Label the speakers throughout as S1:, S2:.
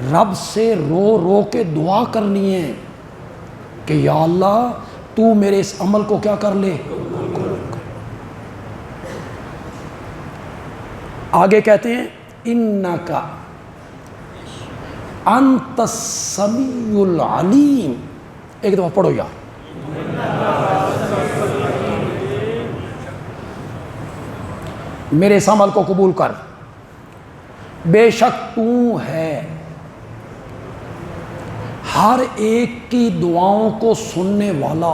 S1: رب سے رو رو کے دعا کرنی ہے کہ یا اللہ تو میرے اس عمل کو کیا کر لے. آگے کہتے ہیں انکا انت السمیع العلیم. ایک دفعہ پڑھو یار. میرے اس عمل کو قبول کر. بے شک تو ہے ہر ایک کی دعاؤں کو سننے والا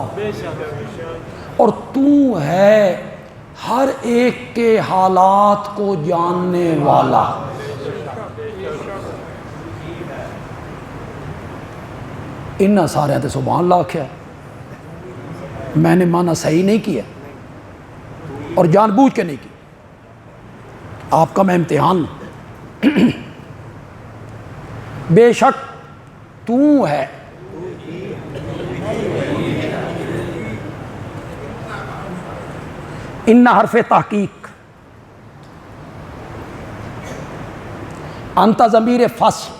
S1: اور تو ہے ہر ایک کے حالات کو جاننے والا. انہاں سارے تے سبحان اللہ آکھیا. میں نے معنی صحیح نہیں کیا اور جان بوجھ کے نہیں کی. آپ کا میں امتحان لوں. بے شک تو ہے ان حرف تحقیق. انت ضمیر فصل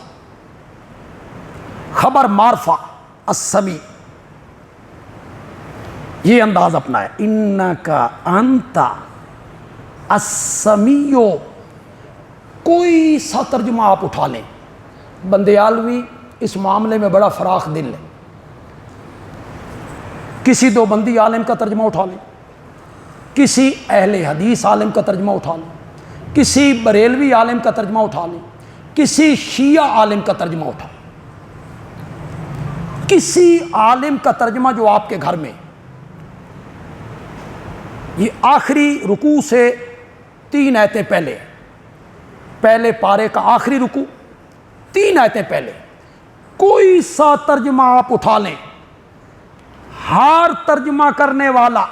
S1: خبر معرفہ السمیع. یہ انداز اپنا ہے. انکا انت السمیع. کوئی سا ترجمہ آپ اٹھا لیں. بندیالوی اس معاملے میں بڑا فراخ دل ہے. کسی دو بندی عالم کا ترجمہ اٹھا لیں, کسی اہل حدیث عالم کا ترجمہ اٹھا لیں, کسی بریلوی عالم کا ترجمہ اٹھا لیں, کسی شیعہ عالم کا ترجمہ اٹھا لیں. کسی عالم کا ترجمہ جو آپ کے گھر میں, یہ آخری رکوع سے 3 آیتیں پہلے, پہلے پارے کا آخری رکوع 3 آیتیں پہلے, کوئی سا ترجمہ آپ اٹھا لیں, ہر ترجمہ کرنے والا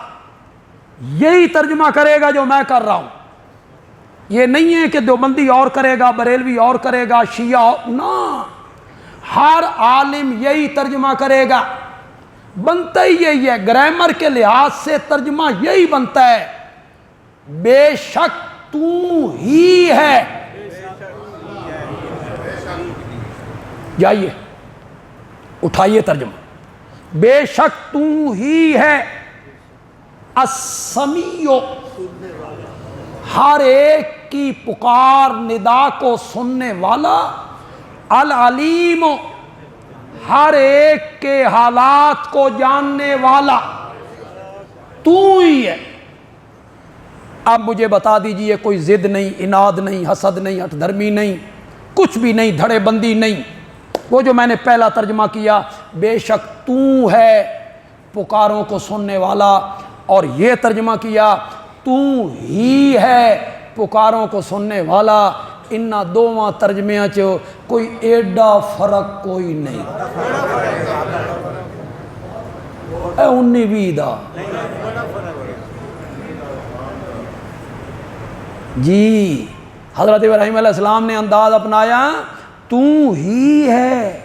S1: یہی ترجمہ کرے گا جو میں کر رہا ہوں. یہ نہیں ہے کہ دیوبندی اور کرے گا, بریلوی اور کرے گا, شیعہ اور, نہ, ہر عالم یہی ترجمہ کرے گا. بنتا ہی یہی ہے, گرامر کے لحاظ سے ترجمہ یہی بنتا ہے. بے شک تو ہی ہے. جائیے اٹھائیے ترجمہ. بے شک تو ہی ہے السمیع, ہر ایک کی پکار ندا کو سننے والا, العلیم, ہر ایک کے حالات کو جاننے والا. تو ہی ہے. اب مجھے بتا دیجئے, کوئی ضد نہیں, اناد نہیں, حسد نہیں, ہٹ دھرمی نہیں, کچھ بھی نہیں, دھڑے بندی نہیں. وہ جو میں نے پہلا ترجمہ کیا, بے شک تو ہے پکاروں کو سننے والا, اور یہ ترجمہ کیا تو ہی ہے پکاروں کو سننے والا. انہاں دوواں ترجمے چ کوئی ایڈا فرق کوئی نہیں. اے 19-20 دا جی. حضرت ابراہیم علیہ السلام نے انداز اپنایا, تو ہی ہے,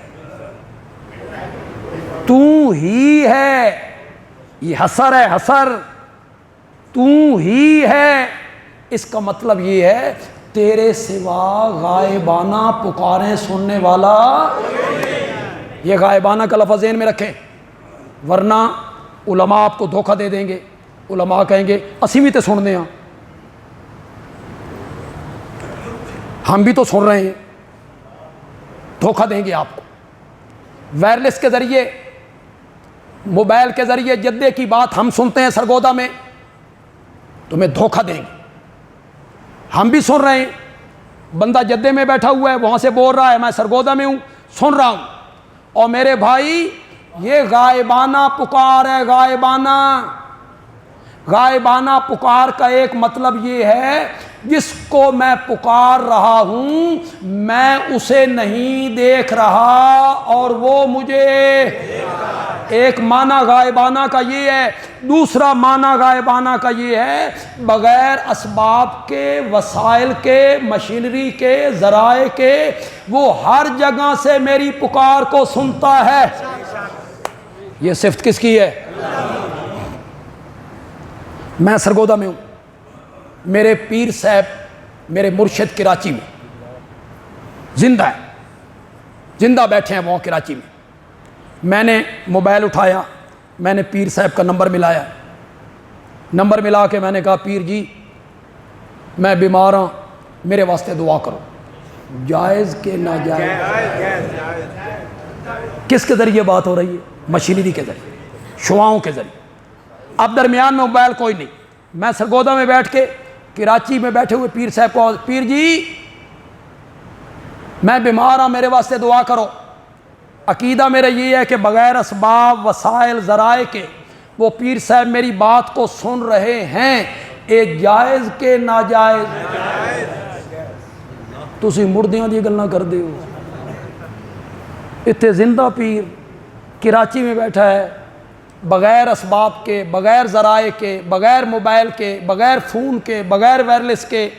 S1: تو ہی ہے. یہ حسر ہے, حسر. تو ہی ہے, اس کا مطلب یہ ہے تیرے سوا غائبانہ پکاریں سننے والا. یہ غائبانہ کا لفظ ذہن میں رکھیں, ورنہ علماء آپ کو دھوکہ دے دیں گے. علماء کہیں گے اسی بھی تے سننے ہیں, ہم بھی تو سن رہے ہیں. دھوکہ دیں گے آپ کو. وائرلیس کے ذریعے, موبائل کے ذریعے جدے کی بات ہم سنتے ہیں سرگودا میں, تمہیں دھوکہ دیں گے. ہم بھی سن رہے ہیں, بندہ جدے میں بیٹھا ہوا ہے, وہاں سے بول رہا ہے میں سرگودا میں ہوں, سن رہا ہوں. اور میرے بھائی یہ غائبانہ پکار ہے. غائبانہ, غائبانہ پکار کا ایک مطلب یہ ہے جس کو میں پکار رہا ہوں میں اسے نہیں دیکھ رہا اور وہ مجھے. ایک معنی غائبانہ کا یہ ہے. دوسرا معنی غائبانہ کا یہ ہے بغیر اسباب کے, وسائل کے, مشینری کے, ذرائع کے وہ ہر جگہ سے میری پکار کو سنتا ہے. یہ صفت کس کی ہے؟ میں سرگودا میں ہوں, میرے پیر صاحب, میرے مرشد کراچی میں زندہ ہے. زندہ بیٹھے ہیں وہ کراچی میں. میں نے موبائل اٹھایا, میں نے پیر صاحب کا نمبر ملایا, نمبر ملا کے میں نے کہا پیر جی میں بیمار ہوں, میرے واسطے دعا کرو. جائز کہ ناجائز؟ کس کے ذریعے بات ہو رہی ہے؟ مشینری کے ذریعے, شعاؤں کے ذریعے. اب درمیان میں موبائل کوئی نہیں, میں سرگودا میں بیٹھ کے کراچی میں بیٹھے ہوئے پیر صاحب کو, پیر جی میں بیمار ہوں, میرے واسطے دعا کرو. عقیدہ میرا یہ ہے کہ بغیر اسباب وسائل ذرائع کے وہ پیر صاحب میری بات کو سن رہے ہیں, اے جائز کہ ناجائز؟ تسی مردیاں دی گلاں کر دے ہو. اتنے زندہ پیر کراچی میں بیٹھا ہے, بغیر اسباب کے, بغیر ذرائع کے, بغیر موبائل کے, بغیر فون کے, بغیر وائرلیس کے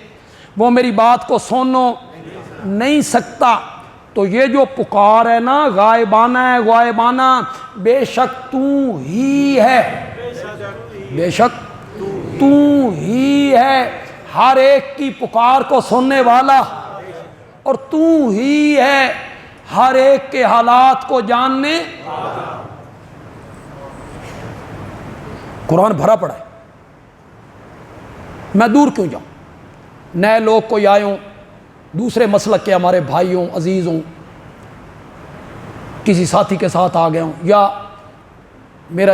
S1: وہ میری بات کو سنو نہیں سکتا. تو یہ جو پکار ہے نا غائبانہ ہے, غائبانہ, بے شک تو ہی ہے, بے شک تو ہی ہے ہر ایک کی پکار کو سننے والا, اور تو ہی ہے ہر ایک کے حالات کو جاننے. قرآن بھرا پڑا ہے, میں دور کیوں جاؤں؟ نئے لوگ کوئی آئے ہوں, دوسرے مسلک کے ہمارے بھائی ہوں, عزیز ہوں, کسی ساتھی کے ساتھ آ گئے ہوں, یا میرا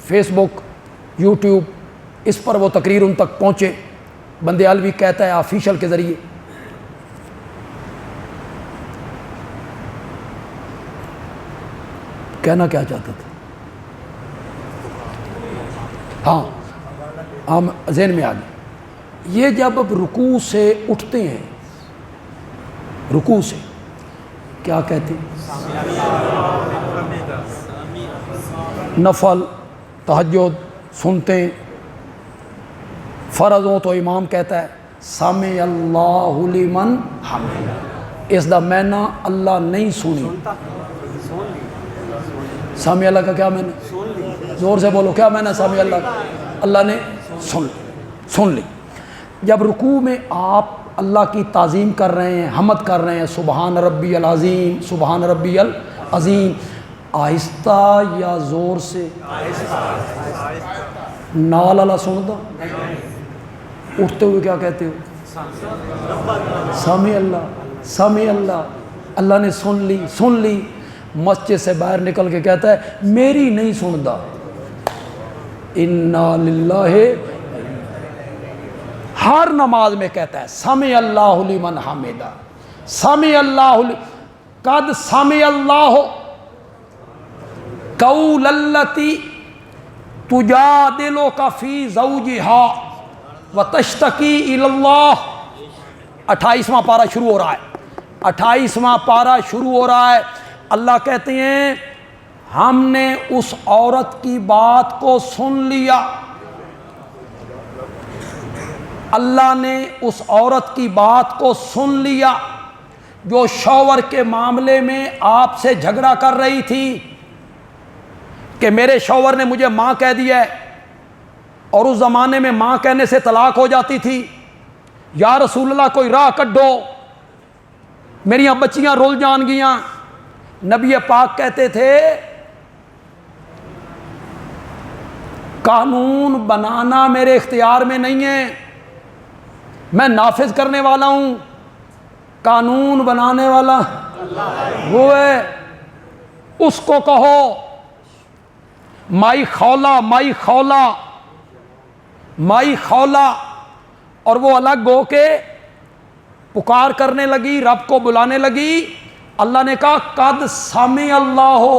S1: فیس بک, یوٹیوب, اس پر وہ تقریر ان تک پہنچے, بندے علوی کہتا ہے آفیشل کے ذریعے. کہنا کیا چاہتا تھا؟ ہاں ہم ذہن میں آ گئے. یہ جب اب رکوع سے اٹھتے ہیں, رکوع سے کیا کہتے ہیں؟ نفل تہجد سنتے ہیں, فرض ہو تو امام کہتا ہے سمع اللہ لمن حمدہ. اس دا معنی اللہ نہیں سنی. سامع اللہ کا کیا معنی؟ زور سے بولو, کیا معنی سامع اللہ کا؟ اللہ نے سن لی. جب رکوع میں آپ اللہ کی تعظیم کر رہے ہیں, حمد کر رہے ہیں, سبحان ربی العظیم, سبحان ربی العظیم, آہستہ یا زور سے؟ نال اللہ سندا. اٹھتے ہوئے کیا کہتے ہو؟ سامع اللہ, سامع اللہ, اللہ نے سن لی. مسجد سے باہر نکل کے کہتا ہے میری نہیں سندا. انا للہ, ہر نماز میں کہتا ہے سمع اللہ لمن حمدہ, سمع اللہ, قد سمع اللہ قول التی تجادلک فی زوجہا وتشتکی الی اللہ. 28واں پارہ شروع ہو رہا ہے, 28واں پارہ شروع ہو رہا ہے. اللہ کہتے ہیں ہم نے اس عورت کی بات کو سن لیا. اللہ نے اس عورت کی بات کو سن لیا جو شوہر کے معاملے میں آپ سے جھگڑا کر رہی تھی کہ میرے شوہر نے مجھے ماں کہہ دیا ہے, اور اس زمانے میں ماں کہنے سے طلاق ہو جاتی تھی. یا رسول اللہ کوئی راہ کڈو, میریاں بچیاں رول جان گیاں. نبی پاک کہتے تھے قانون بنانا میرے اختیار میں نہیں ہے, میں نافذ کرنے والا ہوں, قانون بنانے والا وہ ہے. اس کو کہو مائی خولا, مائی خولا, مائی خولا, اور وہ الگ ہو کے پکار کرنے لگی, رب کو بلانے لگی. اللہ نے کہا قد سمع اللہ ہو,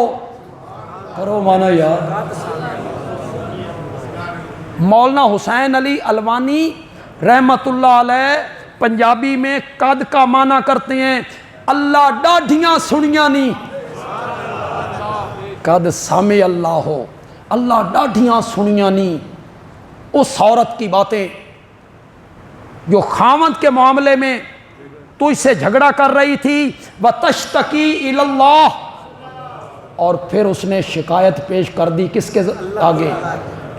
S1: کرو مانا یار. مولانا حسین علی الوانی رحمت اللہ علیہ پنجابی میں قد کا معنی کرتے ہیں اللہ ڈاڈھیاں سنیاں نہیں. قد سمع اللہ ہو, اللہ ڈاڈھیاں سنیاں نہیں. اس عورت کی باتیں جو خاوند کے معاملے میں تو اس سے جھگڑا کر رہی تھی, وَتَشْتَكِي إِلَى اللَّهِ, اور پھر اس نے شکایت پیش کر دی کس کے آگے؟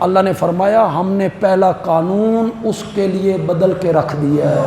S1: اللہ نے فرمایا ہم نے پہلا قانون اس کے لیے بدل کے رکھ دیا ہے.